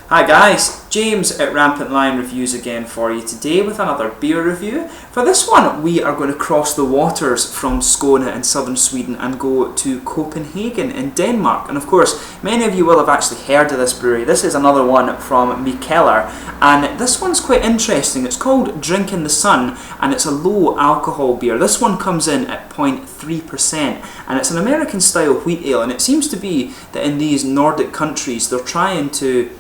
Hi guys, James at Rampant Lion Reviews again for you today with another beer review. For this one we are going to cross the waters from Skåne in southern Sweden and go to Copenhagen in Denmark. And of course many of you will have actually heard of this brewery. This is another one from Keller, and this one's quite interesting. It's called Drink in the Sun and it's a low alcohol beer. This one comes in at 0.3% and it's an American style wheat ale, and it seems to be that in these Nordic countries they're trying to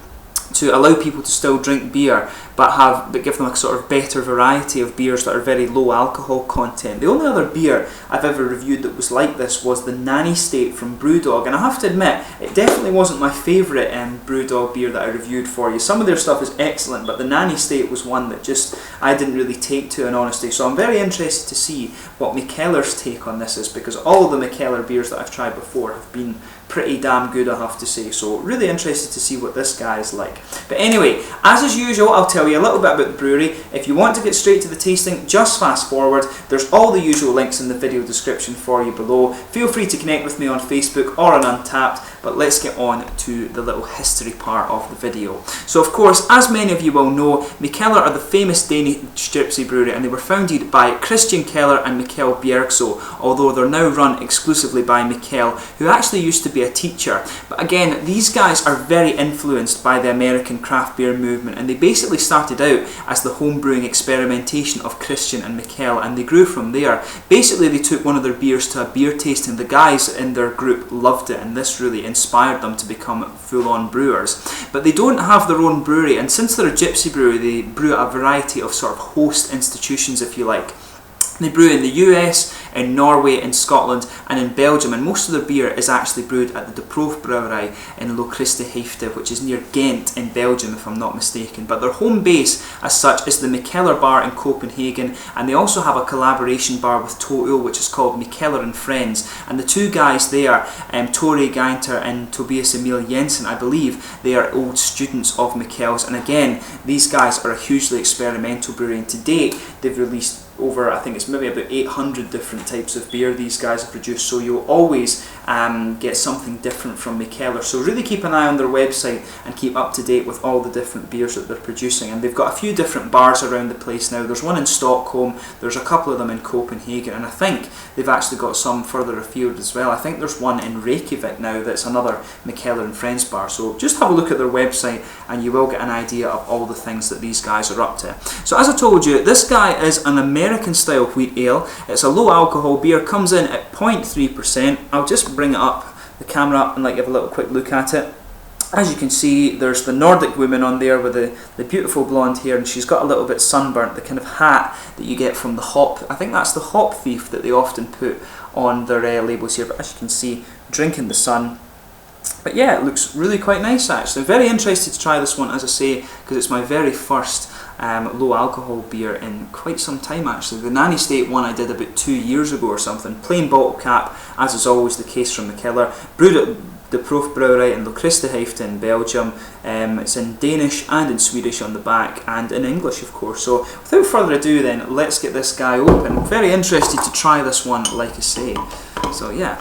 allow people to still drink beer but give them a sort of better variety of beers that are very low alcohol content. The only other beer I've ever reviewed that was like this was the Nanny State from Brewdog, and I have to admit it definitely wasn't my favourite Brewdog beer that I reviewed for you. Some of their stuff is excellent, but the Nanny State was one that just I didn't really take to in honesty. So I'm very interested to see what Mikkeller's take on this is, because all of the Mikkeller beers that I've tried before have been pretty damn good, I have to say. So really interested to see what this guy is like. But anyway, as is usual, I'll tell you a little bit about the brewery. If you want to get straight to the tasting, just fast forward. There's all the usual links in the video description for you below. Feel free to connect with me on Facebook or on Untappd, but let's get on to the little history part of the video. So of course, as many of you will know, Mikkeller are the famous Danish gypsy brewery, and they were founded by Christian Keller and Mikkel Bjergso, although they're now run exclusively by Mikkel, who actually used to be a teacher. But again, these guys are very influenced by the American craft beer movement, and they basically started out as the home brewing experimentation of Christian and Mikkel, and they grew from there. Basically, they took one of their beers to a beer tasting. The guys in their group loved it, and this really inspired them to become full-on brewers. But they don't have their own brewery, and since they're a gypsy brewery, they brew at a variety of sort of host institutions, if you like. They brew in the US, in Norway, in Scotland and in Belgium, and most of their beer is actually brewed at the De Proef Brouwerij in Lochristenhoofde, which is near Ghent in Belgium if I'm not mistaken. But their home base as such is the Mikkeller bar in Copenhagen, and they also have a collaboration bar with Toøl which is called Mikkeller and Friends, and the two guys there, Tore Geinter and Tobias Emil Jensen, I believe they are old students of Mikkel's, and again these guys are a hugely experimental brewery, and to date they've released over, I think it's maybe about 800 different types of beer these guys have produced, so you'll always get something different from Mikkeller. So really keep an eye on their website and keep up to date with all the different beers that they're producing. And they've got a few different bars around the place now. There's one in Stockholm, there's a couple of them in Copenhagen, and I think they've actually got some further afield as well. I think there's one in Reykjavik now that's another Mikkeller and Friends bar. So just have a look at their website and you will get an idea of all the things that these guys are up to. So as I told you, this guy is an American style wheat ale. It's a low alcohol beer, comes in at 0.3%. I'll just bring it up, the camera up, and have a little quick look at it. As you can see, there's the Nordic woman on there with the beautiful blonde hair, and she's got a little bit sunburnt, the kind of hat that you get from the hop. I think that's the hop thief that they often put on their labels here, but as you can see, Drink in the Sun. But yeah, it looks really quite nice actually. Very interested to try this one, as I say, because it's my very first low alcohol beer in quite some time actually. The Nanny State one I did about 2 years ago or something. Plain bottle cap, as is always the case from Mikkeller. Brewed at De Proef Brouwerij in Lochristenhoofde in Belgium. It's in Danish and in Swedish on the back, and in English of course. So without further ado then, let's get this guy open. Very interested to try this one, like I say. So yeah,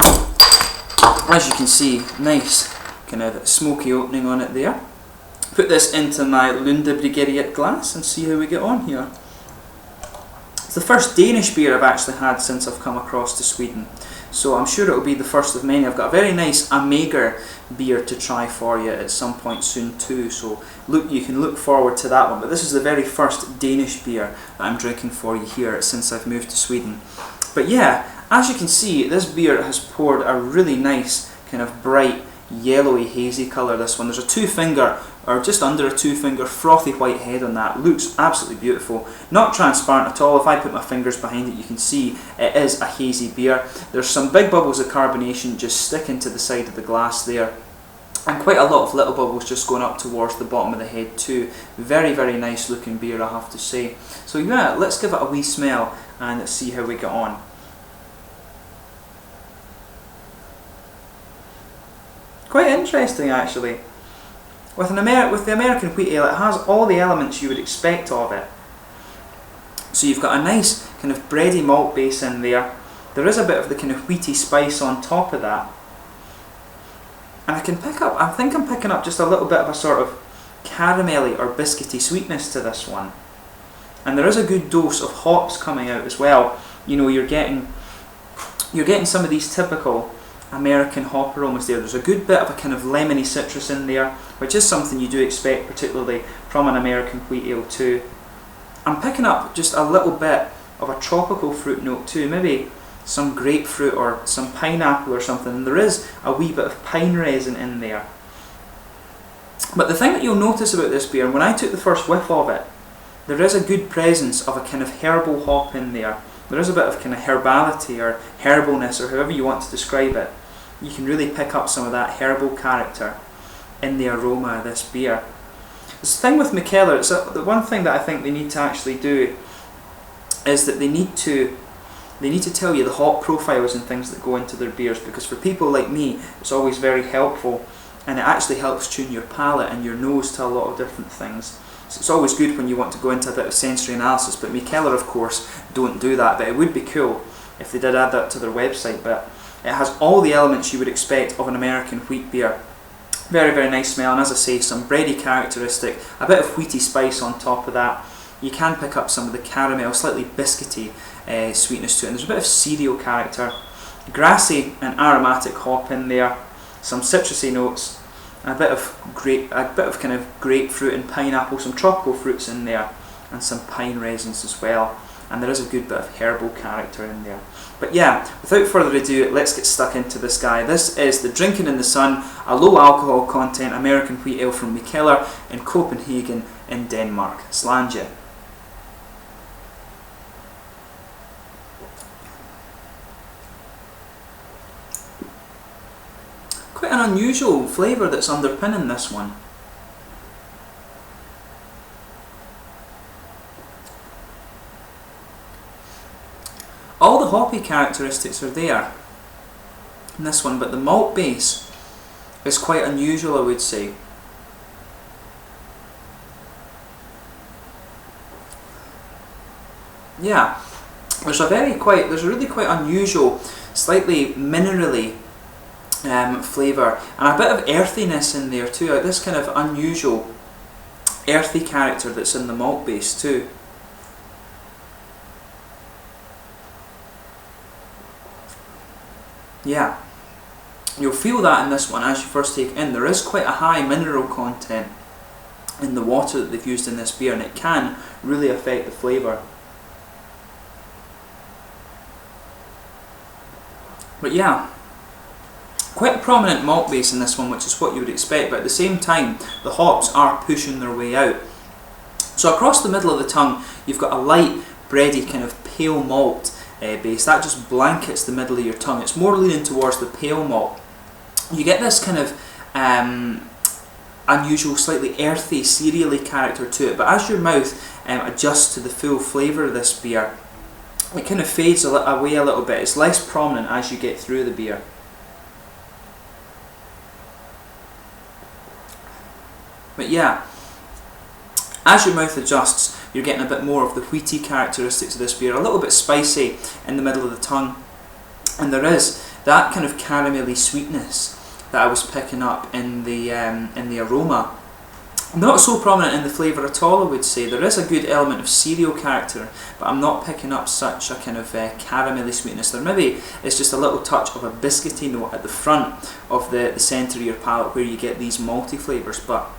as you can see, nice kind of smoky opening on it there. Put this into my Lundebryggeriet glass and see how we get on here. It's the first Danish beer I've actually had since I've come across to Sweden, so I'm sure it'll be the first of many. I've got a very nice Amager beer to try for you at some point soon too, so you can look forward to that one. But this is the very first Danish beer that I'm drinking for you here since I've moved to Sweden. But yeah, as you can see, this beer has poured a really nice kind of bright yellowy hazy colour, this one. There's a 2-finger, or just under a 2-finger frothy white head on that. Looks absolutely beautiful. Not transparent at all. If I put my fingers behind it, you can see it is a hazy beer. There's some big bubbles of carbonation just sticking to the side of the glass there, and quite a lot of little bubbles just going up towards the bottom of the head too. Very, very nice looking beer, I have to say. So yeah, let's give it a wee smell and let's see how we get on. Quite interesting actually. With the American wheat ale, it has all the elements you would expect of it. So you've got a nice kind of bready malt base in there. There is a bit of the kind of wheaty spice on top of that. And I think I'm picking up just a little bit of a sort of caramelly or biscuity sweetness to this one. And there is a good dose of hops coming out as well. You know, you're getting some of these typical American hop aromas there. There's a good bit of a kind of lemony citrus in there, which is something you do expect particularly from an American wheat ale too. I'm picking up just a little bit of a tropical fruit note too, maybe some grapefruit or some pineapple or something, and there is a wee bit of pine resin in there. But the thing that you'll notice about this beer, when I took the first whiff of it, there is a good presence of a kind of herbal hop in there. There is a bit of kind of herbality or herbalness, or however you want to describe it. You can really pick up some of that herbal character in the aroma of this beer. The thing with Mikkeller, the one thing that I think they need to actually do is that they need to tell you the hop profiles and things that go into their beers, because for people like me it's always very helpful, and it actually helps tune your palate and your nose to a lot of different things. So it's always good when you want to go into a bit of sensory analysis, but Mikkeller of course don't do that, but it would be cool if they did add that to their website. But it has all the elements you would expect of an American wheat beer. Very, very nice smell, and as I say, some bready characteristic, a bit of wheaty spice on top of that. You can pick up some of the caramel, slightly biscuity sweetness to it, and there's a bit of cereal character, grassy and aromatic hop in there, some citrusy notes, and a bit of kind of grapefruit and pineapple, some tropical fruits in there, and some pine resins as well. And there is a good bit of herbal character in there. But yeah, without further ado, let's get stuck into this guy. This is the Drinking in the Sun, a low alcohol content American wheat ale from Keller in Copenhagen in Denmark. Slange. Quite an unusual flavour that's underpinning this one. All the hoppy characteristics are there in this one, but the malt base is quite unusual, I would say. Yeah, there's a really quite unusual, slightly minerally flavour, and a bit of earthiness in there too. This kind of unusual earthy character that's in the malt base too. Yeah, you'll feel that in this one as you first take it in. There is quite a high mineral content in the water that they've used in this beer, and it can really affect the flavour. But yeah, quite a prominent malt base in this one, which is what you would expect, but at the same time the hops are pushing their way out. So across the middle of the tongue you've got a light bready kind of pale malt base that just blankets the middle of your tongue. It's more leaning towards the pale malt. You get this kind of unusual, slightly earthy, cereally character to it, but as your mouth adjusts to the full flavour of this beer, it kind of fades away a little bit. It's less prominent as you get through the beer. But yeah, as your mouth adjusts, you're getting a bit more of the wheaty characteristics of this beer, a little bit spicy in the middle of the tongue, and there is that kind of caramelly sweetness that I was picking up in the aroma. Not so prominent in the flavour at all, I would say. There is a good element of cereal character, but I'm not picking up such a kind of caramelly sweetness. There maybe it's just a little touch of a biscuity note at the front of the centre of your palate where you get these malty flavours, but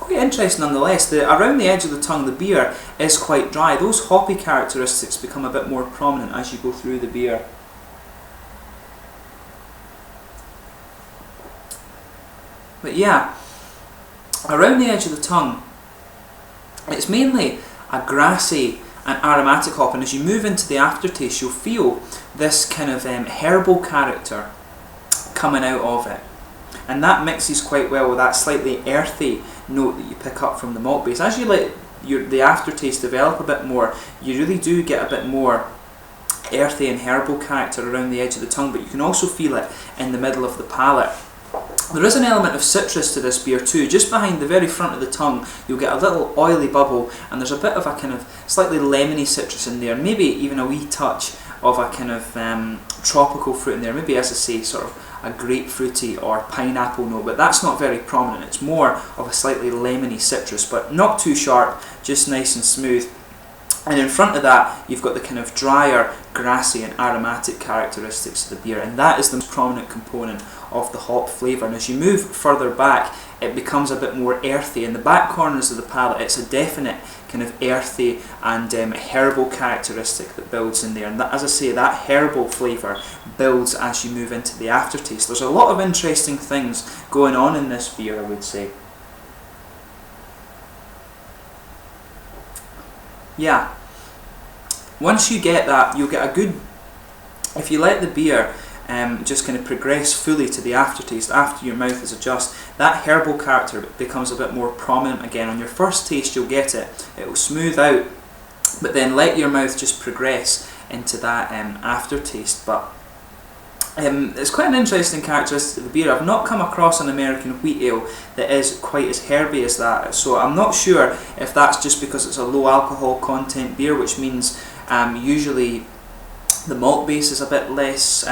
quite interesting nonetheless. Around the edge of the tongue the beer is quite dry. Those hoppy characteristics become a bit more prominent as you go through the beer. But yeah, around the edge of the tongue it's mainly a grassy and aromatic hop, and as you move into the aftertaste you'll feel this kind of herbal character coming out of it, and that mixes quite well with that slightly earthy note that you pick up from the malt base. As you let the aftertaste develop a bit more, you really do get a bit more earthy and herbal character around the edge of the tongue, but you can also feel it in the middle of the palate. There is an element of citrus to this beer too. Just behind the very front of the tongue you'll get a little oily bubble, and there's a bit of a kind of slightly lemony citrus in there, maybe even a wee touch of a kind of tropical fruit in there, maybe, as I say, sort of a grapefruity or pineapple note, but that's not very prominent. It's more of a slightly lemony citrus, but not too sharp, just nice and smooth. And in front of that, you've got the kind of drier, grassy and aromatic characteristics of the beer, and that is the most prominent component of the hop flavour. And as you move further back, it becomes a bit more earthy. In the back corners of the palate, it's a definite kind of earthy and herbal characteristic that builds in there. And that, as I say, that herbal flavour builds as you move into the aftertaste. There's a lot of interesting things going on in this beer, I would say. Yeah, once you get that, you'll get a good, if you let the beer just kind of progress fully to the aftertaste after your mouth is adjusted, that herbal character becomes a bit more prominent again. On your first taste you'll get it, it will smooth out, but then let your mouth just progress into that aftertaste. But it's quite an interesting characteristic of the beer. I've not come across an American wheat ale that is quite as herby as that, so I'm not sure if that's just because it's a low alcohol content beer, which means usually the malt base is a bit less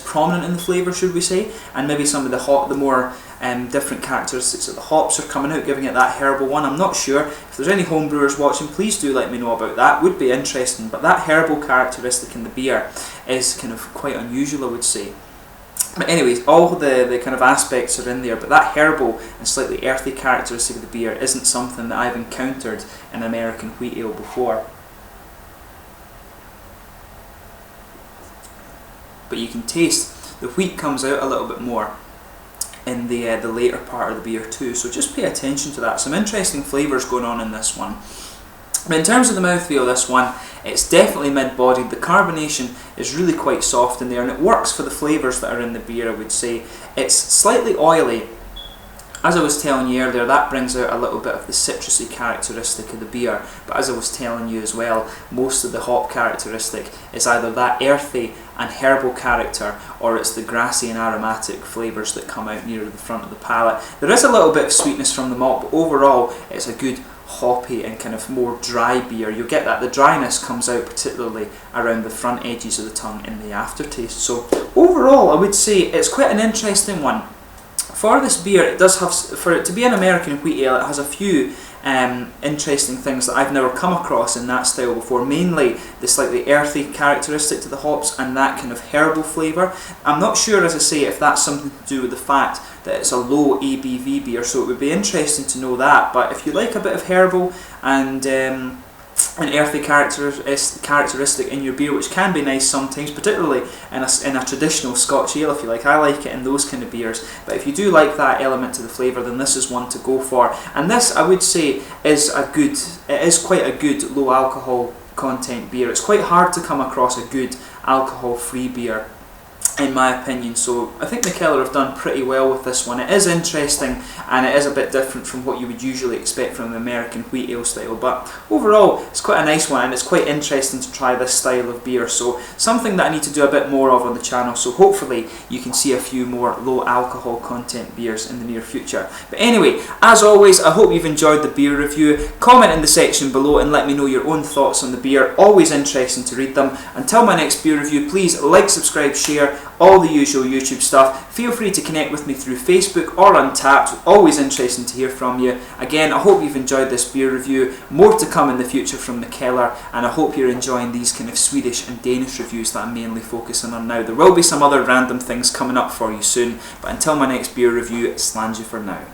prominent in the flavour, should we say, and maybe some of the more different characteristics of the hops are coming out, giving it that herbal one. I'm not sure. If there's any homebrewers watching, please do let me know about that. Would be interesting. But that herbal characteristic in the beer is kind of quite unusual, I would say. But anyways, all the kind of aspects are in there, but that herbal and slightly earthy characteristic of the beer isn't something that I've encountered in American wheat ale before. But you can taste the wheat comes out a little bit more in the later part of the beer too, so just pay attention to that. Some interesting flavours going on in this one. But in terms of the mouthfeel, this one, it's definitely mid-bodied. The carbonation is really quite soft in there, and it works for the flavours that are in the beer, I would say. It's slightly oily. As I was telling you earlier, that brings out a little bit of the citrusy characteristic of the beer, but as I was telling you as well, most of the hop characteristic is either that earthy and herbal character, or it's the grassy and aromatic flavours that come out near the front of the palate. There is a little bit of sweetness from the malt, but overall it's a good hoppy and kind of more dry beer. You'll get that the dryness comes out particularly around the front edges of the tongue in the aftertaste. So overall, I would say it's quite an interesting one. For this beer, it does have, for it to be an American wheat ale, it has a few interesting things that I've never come across in that style before, mainly the slightly earthy characteristic to the hops and that kind of herbal flavour. I'm not sure, as I say, if that's something to do with the fact that it's a low ABV beer, so it would be interesting to know that. But if you like a bit of herbal and an earthy characteristic in your beer, which can be nice sometimes, particularly in a traditional Scotch ale, if you like. I like it in those kind of beers, but if you do like that element to the flavour, then this is one to go for. And this, I would say, is quite a good low alcohol content beer. It's quite hard to come across a good alcohol free beer, in my opinion, so I think the Keller have done pretty well with this one. It is interesting and it is a bit different from what you would usually expect from the American wheat ale style, but overall it's quite a nice one and it's quite interesting to try this style of beer, so something that I need to do a bit more of on the channel, so hopefully you can see a few more low alcohol content beers in the near future. But anyway, as always, I hope you've enjoyed the beer review. Comment in the section below and let me know your own thoughts on the beer, always interesting to read them. Until my next beer review, please like, subscribe, share, all the usual YouTube stuff. Feel free to connect with me through Facebook or Untappd. Always interesting to hear from you. Again, I hope you've enjoyed this beer review. More to come in the future from the Keller, and I hope you're enjoying these kind of Swedish and Danish reviews that I'm mainly focusing on now. There will be some other random things coming up for you soon, but until my next beer review, slange you for now.